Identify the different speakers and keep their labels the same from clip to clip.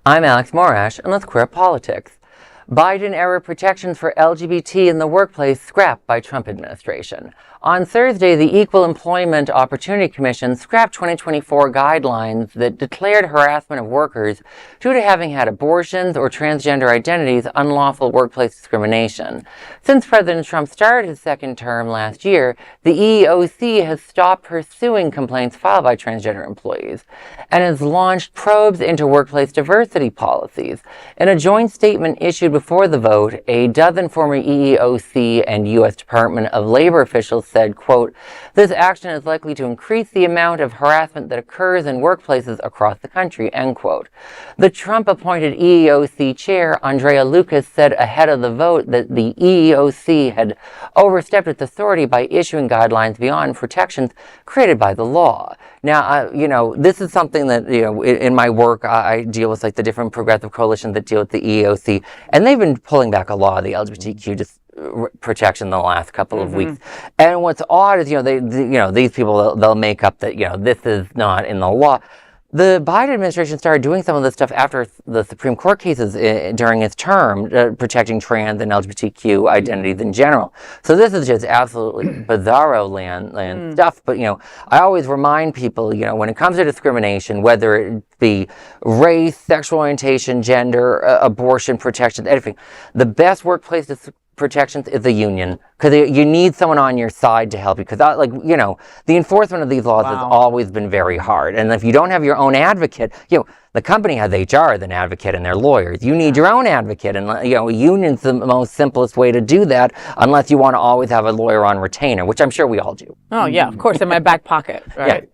Speaker 1: I'm Alex Morash, and let's queer up politics. Biden-era protections for LGBT in the workplace scrapped by Trump administration. On Thursday, the Equal Employment Opportunity Commission scrapped 2024 guidelines that declared harassment of workers due to having had abortions or transgender identities unlawful workplace discrimination. Since President Trump started his second term last year, the EEOC has stopped pursuing complaints filed by transgender employees and has launched probes into workplace diversity policies. In a joint statement issued before the vote, a dozen former EEOC and U.S. Department of Labor officials said, quote, "This action is likely to increase the amount of harassment that occurs in workplaces across the country," end quote. The Trump-appointed EEOC Chair, Andrea Lucas, said ahead of the vote that the EEOC had overstepped its authority by issuing guidelines beyond protections created by the law. Now, this is something that, in my work, I deal with like the different progressive coalitions that deal with the EEOC, and they've been pulling back a lot of the LGBTQ protection in the last couple of weeks. And what's odd is, these people, they'll make up that, this is not in the law. The Biden administration started doing some of this stuff after the Supreme Court cases during its term, protecting trans and LGBTQ identities in general. So this is just absolutely bizarro land stuff. But, I always remind people, when it comes to discrimination, whether it be race, sexual orientation, gender, abortion, protection, anything, the best workplace protections is the union, because you need someone on your side to help you, because the enforcement of these laws has always been very hard, and if you don't have your own advocate, the company has HR as an advocate and their lawyers. You need your own advocate, and a union's the most simplest way to do that, unless you want to always have a lawyer on retainer, which I'm sure we all do.
Speaker 2: Oh yeah, of course, in my back pocket, right?
Speaker 1: Yeah.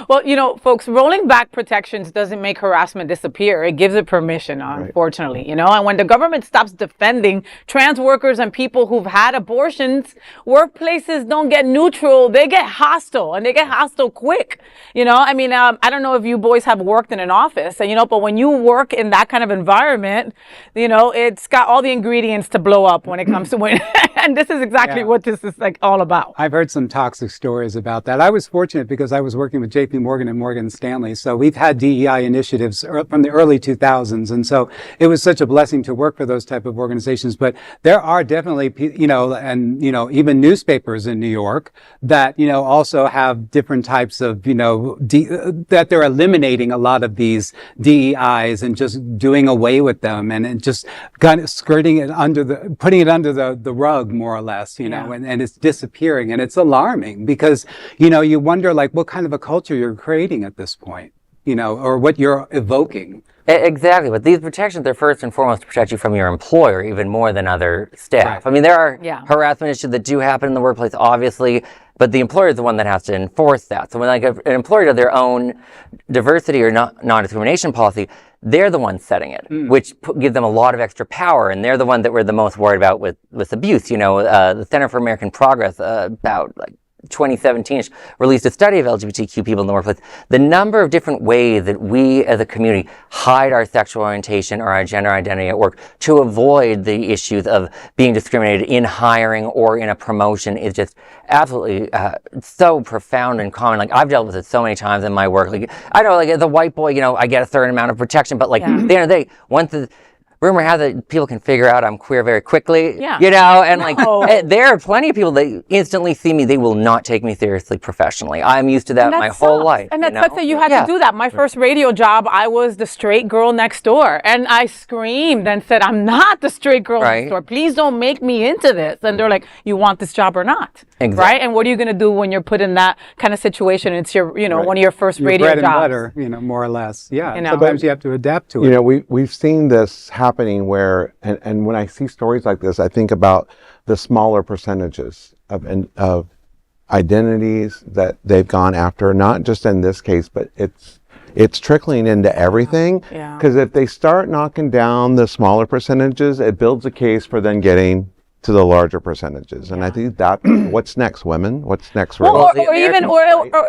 Speaker 2: Well, folks, rolling back protections doesn't make harassment disappear. It gives it permission, unfortunately, And when the government stops defending trans workers and people who've had abortions, workplaces don't get neutral. They get hostile, and they get hostile quick. I don't know if you boys have worked in an office, but when you work in that kind of environment, it's got all the ingredients to blow up when it comes to when, and this is exactly what this is all about.
Speaker 3: I've heard some toxic stories about that. I was fortunate because I was working with J.P. Morgan and Morgan Stanley. So we've had DEI initiatives from the early 2000s. And so it was such a blessing to work for those type of organizations. But there are definitely, even newspapers in New York that, also have different types of, that they're eliminating a lot of these DEIs and just doing away with them and just kind of skirting it putting it under the rug, more or less, and it's disappearing. And it's alarming because, you wonder what kind of a culture you're creating at this point, or what you're evoking.
Speaker 1: Exactly, but these protections are first and foremost to protect you from your employer even more than other staff.
Speaker 3: Right.
Speaker 1: There are harassment issues that do happen in the workplace, obviously, but the employer is the one that has to enforce that. So when an employer does their own diversity or non-discrimination policy, they're the ones setting it, which gives them a lot of extra power, and they're the one that we're the most worried about with abuse. The Center for American Progress about 2017 released a study of LGBTQ people in the workplace. The number of different ways that we as a community hide our sexual orientation or our gender identity at work to avoid the issues of being discriminated in hiring or in a promotion is just absolutely so profound and common. I've dealt with it so many times in my work. I know, as a white boy, I get a certain amount of protection, but at the end of the day, once rumor has it people can figure out I'm queer very quickly, and there are plenty of people that instantly see me, they will not take me seriously professionally. I'm used to that my whole life.
Speaker 2: And that sucks that you had to do that. My first radio job, I was the straight girl next door, and I screamed and said, "I'm not the straight girl next door. Please don't make me into this." And they're like, "You want this job or not?"
Speaker 1: Exactly.
Speaker 2: Right? And what are you going to do when you're put in that kind of situation? It's your, one of your first radio
Speaker 3: bread
Speaker 2: jobs.
Speaker 3: And butter, more or less. Yeah. Sometimes you have to adapt to it.
Speaker 4: We've seen this happening where, and when I see stories like this, I think about the smaller percentages of identities that they've gone after, not just in this case, but it's trickling into everything. Because if they start knocking down the smaller percentages, it builds a case for then getting to the larger percentages. And I think that what's next, women? What's next?
Speaker 2: Well,
Speaker 4: really?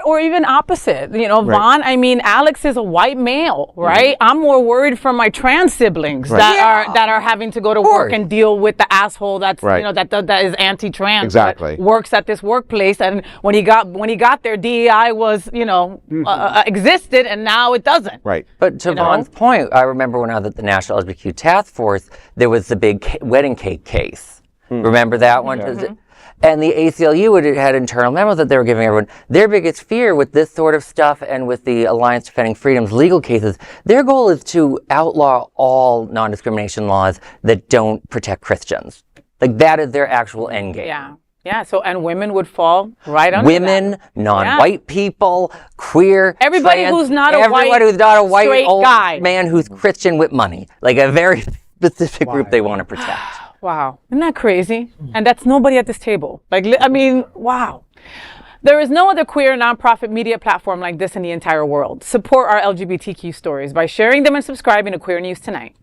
Speaker 2: or even opposite. You know, Vaughn. I mean, Alex is a white male, right? I'm more worried for my trans siblings that are having to go to work and deal with the asshole that's you know that is anti-trans.
Speaker 4: Exactly.
Speaker 2: Works at this workplace, and when he got there, DEI was existed, and now it doesn't.
Speaker 4: Right.
Speaker 1: But to Vaughn's point, I remember when I was at the National LGBTQ Task Force, there was the big wedding cake case. Remember that one? And the ACLU had internal memos that they were giving everyone. Their biggest fear with this sort of stuff and with the Alliance Defending Freedom's legal cases, their goal is to outlaw all non-discrimination laws that don't protect Christians. Like, that is their actual end game.
Speaker 2: Yeah. Yeah, so, and women would fall right under
Speaker 1: women, non-white people, queer,
Speaker 2: everybody
Speaker 1: trans,
Speaker 2: who's not a
Speaker 1: everybody who's not a white
Speaker 2: straight
Speaker 1: old
Speaker 2: guy.
Speaker 1: man who's Christian with money. Like, a very specific group they want to protect.
Speaker 2: Wow. Isn't that crazy? And that's nobody at this table. Like, I mean, wow. There is no other queer nonprofit media platform like this in the entire world. Support our LGBTQ stories by sharing them and subscribing to Queer News Tonight.